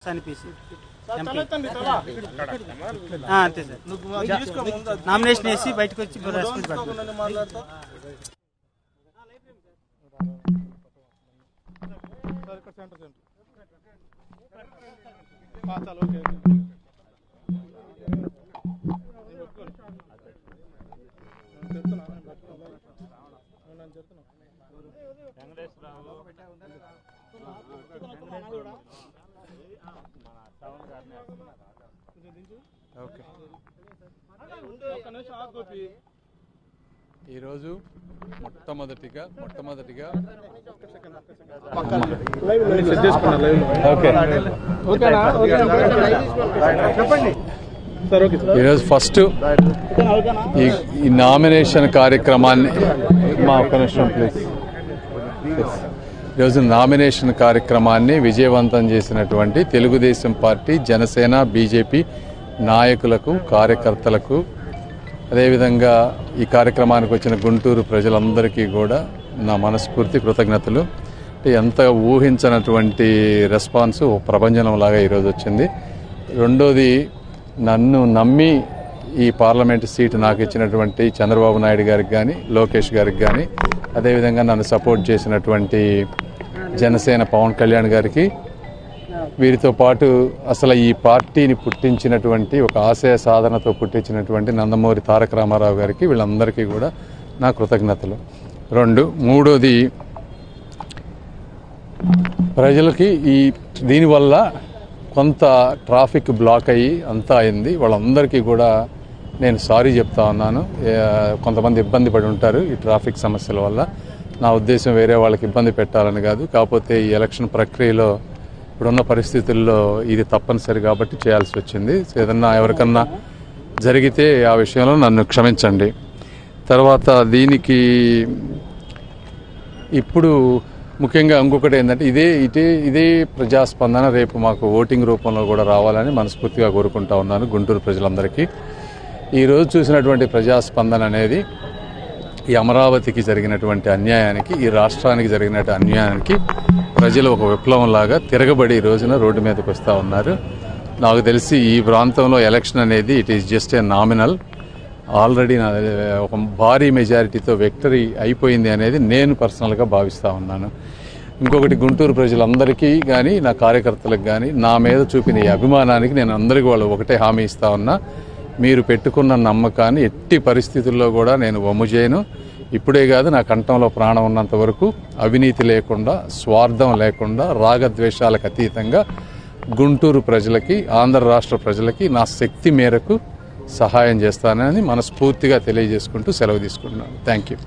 అంతే sir nomination వేసి బయటకు వచ్చి ఈరోజు మొట్టమొదటిగా ఈరోజు ఫస్ట్ ఈ నామినేషన్ కార్యక్రమాన్ని ఈరోజు నామినేషన్ కార్యక్రమాన్ని విజయవంతం చేసినటువంటి తెలుగుదేశం పార్టీ, జనసేన, బీజేపీ నాయకులకు, కార్యకర్తలకు, అదేవిధంగా ఈ కార్యక్రమానికి వచ్చిన గుంటూరు ప్రజలందరికీ కూడా నా మనస్ఫూర్తి కృతజ్ఞతలు. ఎంత ఊహించనటువంటి రెస్పాన్స్ ప్రభంజనంలాగా ఈరోజు వచ్చింది. రెండోది, నన్ను నమ్మి ఈ పార్లమెంటు సీటు నాకు ఇచ్చినటువంటి చంద్రబాబు నాయుడు గారికి కానీ, లోకేష్ గారికి కానీ, అదేవిధంగా నన్ను సపోర్ట్ చేసినటువంటి జనసేన పవన్ కళ్యాణ్ గారికి, వీరితో పాటు అసలు ఈ పార్టీని పుట్టించినటువంటి, ఒక ఆశయ సాధనతో పుట్టించినటువంటి నందమూరి తారక రామారావు గారికి, వీళ్ళందరికీ కూడా నా కృతజ్ఞతలు. మూడోది, ప్రజలకి దీనివల్ల కొంత ట్రాఫిక్ బ్లాక్ అయ్యి అంతా అయింది. వాళ్ళందరికీ కూడా నేను సారీ చెప్తా ఉన్నాను. కొంతమంది ఇబ్బంది పడి ఉంటారు ఈ ట్రాఫిక్ సమస్యల వల్ల. నా ఉద్దేశం వేరే వాళ్ళకి ఇబ్బంది పెట్టాలని కాదు. కాకపోతే ఈ ఎలక్షన్ ప్రక్రియలో ఇప్పుడున్న పరిస్థితుల్లో ఇది తప్పనిసరి కాబట్టి చేయాల్సి వచ్చింది. ఏదన్నా ఎవరికన్నా జరిగితే ఆ విషయంలో నన్ను క్షమించండి. తర్వాత దీనికి ఇప్పుడు ముఖ్యంగా ఇంకొకటి ఏంటంటే, ఇదే ప్రజాస్పందన రేపు మాకు ఓటింగ్ రూపంలో కూడా రావాలని మనస్ఫూర్తిగా కోరుకుంటా ఉన్నాను గుంటూరు ప్రజలందరికీ. ఈరోజు చూసినటువంటి ప్రజాస్పందన అనేది ఈ అమరావతికి జరిగినటువంటి అన్యాయానికి, ఈ రాష్ట్రానికి జరిగినటువంటి అన్యాయానికి ప్రజలు ఒక విప్లవంలాగా తిరగబడి ఈ రోజున రోడ్డు మీదకి వస్తూ ఉన్నారు. నాకు తెలిసి ఈ ప్రాంతంలో ఎలక్షన్ అనేది it is just a nominal. Already ఒక భారీ మెజారిటీతో విక్టరీ అయిపోయింది అనేది నేను పర్సనల్గా భావిస్తూ ఉన్నాను. ఇంకొకటి, గుంటూరు ప్రజలందరికీ కానీ, నా కార్యకర్తలకు కానీ నా మీద చూపిన ఈ అభిమానానికి నేను అందరికీ వాళ్ళు ఒకటే హామీ ఇస్తా ఉన్నా. మీరు పెట్టుకున్న నమ్మకాన్ని ఎట్టి పరిస్థితుల్లో కూడా నేను వమ్ము చేయను. ఇప్పుడే కాదు, నా కంఠంలో ప్రాణం ఉన్నంత వరకు అవినీతి లేకుండా, స్వార్థం లేకుండా, రాగద్వేషాలకు అతీతంగా గుంటూరు ప్రజలకి, ఆంధ్ర రాష్ట్ర ప్రజలకి నా శక్తి మేరకు సహాయం చేస్తానని మనస్ఫూర్తిగా తెలియజేసుకుంటూ సెలవు తీసుకుంటున్నాను. Thank you.